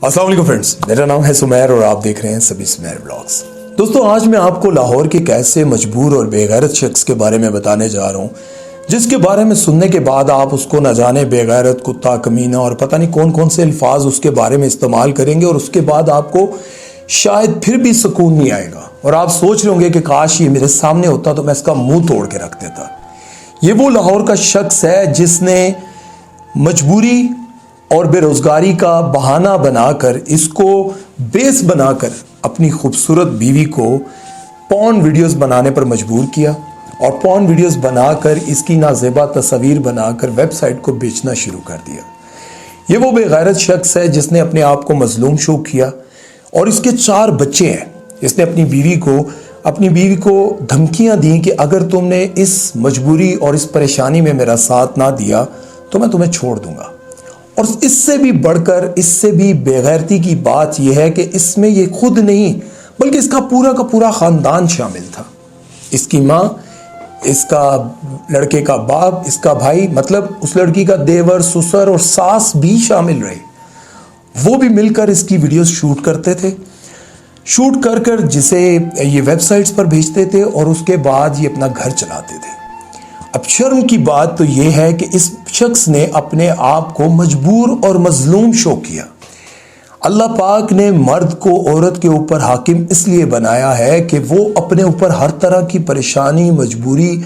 अस्सलाम वालेकुम फ्रेंड्स, मेरा नाम है सुमैर और आप देख रहे हैं सभी सुमैर ब्लॉग्स। दोस्तों, आज मैं आपको लाहौर के एक ऐसे मजबूर और बेगैरत शख्स के बारे में बताने जा रहा हूँ जिसके बारे में सुनने के बाद आप उसको न जाने बेगैरत, कुत्ता, कमीना और पता नहीं कौन कौन से अल्फाज उसके बारे में इस्तेमाल करेंगे और उसके बाद आपको शायद फिर भी सुकून नहीं आएगा और आप सोच रहे होंगे कि काश ये मेरे सामने होता तो मैं इसका मुंह तोड़ के रख देता। ये वो लाहौर का शख्स है जिसने मजबूरी और बेरोजगारी का बहाना बनाकर, इसको बेस बनाकर अपनी खूबसूरत बीवी को पॉर्न वीडियोस बनाने पर मजबूर किया और पॉर्न वीडियोस बनाकर इसकी नाजेबा तस्वीर बनाकर वेबसाइट को बेचना शुरू कर दिया। ये वो बेगैरत शख्स है जिसने अपने आप को मजलूम शो किया और इसके 4 बच्चे हैं। इसने अपनी बीवी को धमकियां दी कि अगर तुमने इस मजबूरी और इस परेशानी में मेरा साथ ना दिया तो मैं तुम्हें छोड़ दूंगा। और इससे भी बढ़कर, इससे भी बेगैरती की बात यह है कि इसमें ये खुद नहीं बल्कि इसका पूरा का पूरा खानदान शामिल था। इसकी माँ, इसका लड़के का बाप, इसका भाई, मतलब उस लड़की का देवर, ससुर और सास भी शामिल रहे। वो भी मिलकर इसकी वीडियोस शूट करते थे, शूट कर जिसे ये वेबसाइट्स पर भेजते थे और उसके बाद ये अपना घर चलाते थे। अब शर्म की बात तो ये है कि इस शख्स ने अपने आप को मजबूर और मजलूम शो किया। अल्लाह पाक ने मर्द को औरत के ऊपर हाकिम इसलिए बनाया है कि वो अपने ऊपर हर तरह की परेशानी, मजबूरी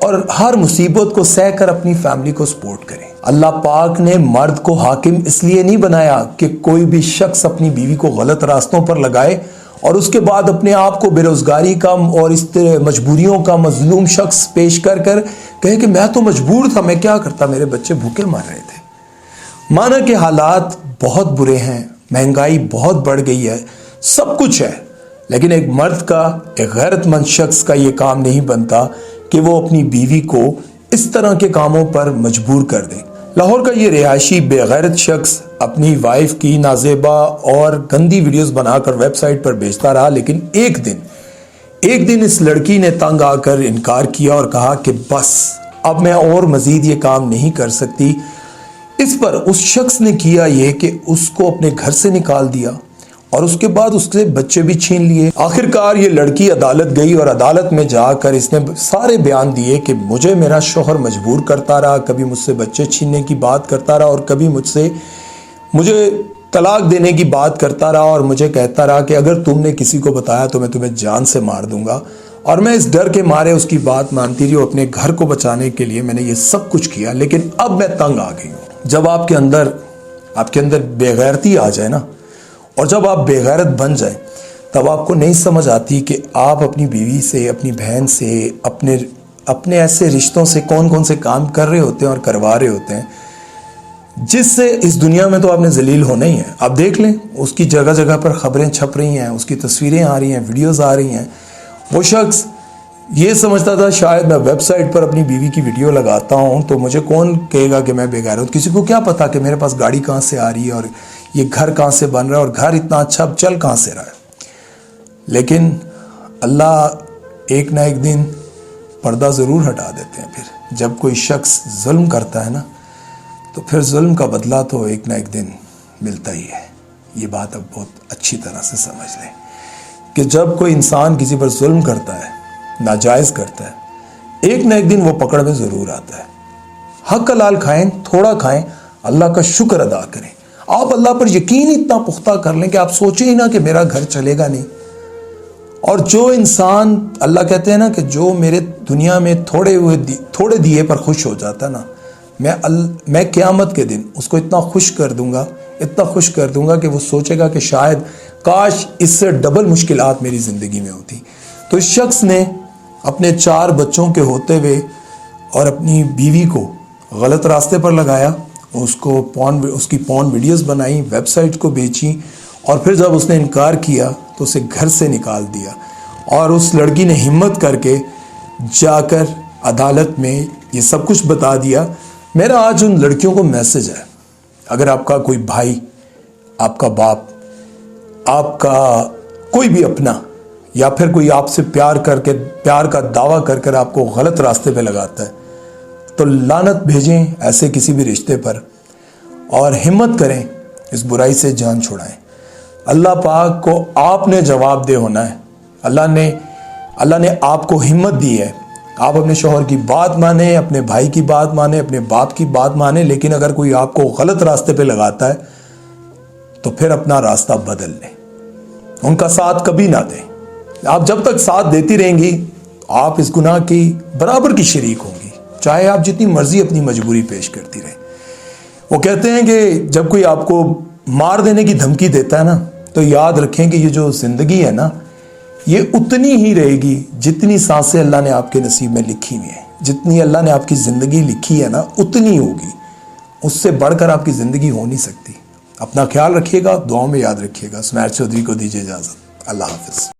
और हर मुसीबत को सह कर अपनी फैमिली को सपोर्ट करे। अल्लाह पाक ने मर्द को हाकिम इसलिए नहीं बनाया कि कोई भी शख्स अपनी बीवी को गलत रास्तों पर लगाए और उसके बाद अपने आप को बेरोजगारी का और इस मजबूरियों का मजलूम शख्स पेश कर कहे कि मैं तो मजबूर था, मैं क्या करता, मेरे बच्चे भूखे मर रहे थे। माना कि हालात बहुत बुरे हैं, महंगाई बहुत बढ़ गई है, सब कुछ है, लेकिन एक मर्द का, एक गैरतमंद शख्स का ये काम नहीं बनता कि वो अपनी बीवी को इस तरह के कामों पर मजबूर कर दे। लाहौर का ये रिहायशी बेगैरत शख्स अपनी वाइफ की नाजेबा और गंदी वीडियोस बनाकर वेबसाइट पर बेचता रहा, लेकिन एक दिन इस लड़की ने तंग आकर इनकार किया और कहा कि बस अब मैं और मजीद ये काम नहीं कर सकती। इस पर उस शख्स ने किया ये कि उसको अपने घर से निकाल दिया और उसके बाद उससे बच्चे भी छीन लिए। आखिरकार ये लड़की अदालत गई और अदालत में जाकर इसने सारे बयान दिए कि मुझे मेरा शौहर मजबूर करता रहा, कभी मुझसे बच्चे छीनने की बात करता रहा और कभी मुझे तलाक देने की बात करता रहा और मुझे कहता रहा कि अगर तुमने किसी को बताया तो मैं तुम्हें जान से मार दूंगा। और मैं इस डर के मारे उसकी बात मानती रही और अपने घर को बचाने के लिए मैंने ये सब कुछ किया, लेकिन अब मैं तंग आ गई हूँ। जब आपके अंदर बेगैरती आ जाए ना, और जब आप बेगैरत बन जाए, तब आपको नहीं समझ आती कि आप अपनी बीवी से, अपनी बहन से, अपने ऐसे रिश्तों से कौन कौन से काम कर रहे होते हैं और करवा रहे होते हैं जिससे इस दुनिया में तो आपने जलील होना ही है। आप देख लें, उसकी जगह जगह पर खबरें छप रही हैं, उसकी तस्वीरें आ रही हैं, वीडियोस आ रही हैं। वो शख्स ये समझता था शायद मैं वेबसाइट पर अपनी बीवी की वीडियो लगाता हूँ तो मुझे कौन कहेगा कि मैं बेगैरत हूँ। किसी को क्या पता कि मेरे पास गाड़ी कहाँ से आ रही है और ये घर कहाँ से बन रहा है और घर इतना अच्छा अब चल कहाँ से रहा है। लेकिन अल्लाह एक ना एक दिन पर्दा ज़रूर हटा देते हैं। फिर जब कोई शख्स जुल्म करता है ना, तो फिर जुल्म का बदला तो एक ना एक दिन मिलता ही है। ये बात अब बहुत अच्छी तरह से समझ लें कि जब कोई इंसान किसी पर जुल्म करता है, नाजायज़ करता है, एक ना एक दिन वो पकड़ में ज़रूर आता है। हक हलाल खाएं, थोड़ा खाएं, अल्लाह का शुक्र अदा करें। आप अल्लाह पर यकीन इतना पुख्ता कर लें कि आप सोचें ही ना कि मेरा घर चलेगा नहीं। और जो इंसान, अल्लाह कहते हैं ना कि जो मेरे दुनिया में थोड़े दिए पर खुश हो जाता है ना, मैं क़यामत के दिन उसको इतना खुश कर दूंगा कि वो सोचेगा कि शायद काश इससे डबल मुश्किलात मेरी ज़िंदगी में होती। तो इस शख्स ने अपने 4 बच्चों के होते हुए और अपनी बीवी को गलत रास्ते पर लगाया, उसकी पॉर्न वीडियोस बनाई, वेबसाइट को बेची और फिर जब उसने इनकार किया तो उसे घर से निकाल दिया। और उस लड़की ने हिम्मत करके जाकर अदालत में ये सब कुछ बता दिया। मेरा आज उन लड़कियों को मैसेज है, अगर आपका कोई भाई, आपका बाप, आपका कोई भी अपना या फिर कोई आपसे प्यार का दावा कर आपको गलत रास्ते पे लगाता है तो लानत भेजें ऐसे किसी भी रिश्ते पर और हिम्मत करें اس برائی سے جان چھڑائیں۔ اللہ پاک کو آپ نے جواب دہ ہونا ہے۔ اللہ نے آپ کو ہمت دی ہے، آپ اپنے شوہر کی بات مانیں، اپنے بھائی کی بات مانیں، اپنے باپ کی بات مانیں، لیکن اگر کوئی آپ کو غلط راستے پہ لگاتا ہے تو پھر اپنا راستہ بدل لیں، ان کا ساتھ کبھی نہ دیں۔ آپ جب تک ساتھ دیتی رہیں گی آپ اس گناہ کی برابر کی شریک ہوں گی، چاہے آپ جتنی مرضی اپنی مجبوری پیش کرتی رہیں۔ وہ کہتے ہیں کہ جب کوئی آپ کو مار دینے کی دھمکی دیتا ہے نا، تو یاد رکھیں کہ یہ جو زندگی ہے نا، یہ اتنی ہی رہے گی جتنی سانسیں اللہ نے آپ کے نصیب میں لکھی ہوئی ہیں۔ جتنی اللہ نے آپ کی زندگی لکھی ہے نا، اتنی ہوگی، اس سے بڑھ کر آپ کی زندگی ہو نہیں سکتی۔ اپنا خیال رکھیے گا، دعاؤں میں یاد رکھیے گا۔ سمیر چودھری کو دیجیے اجازت۔ اللہ حافظ۔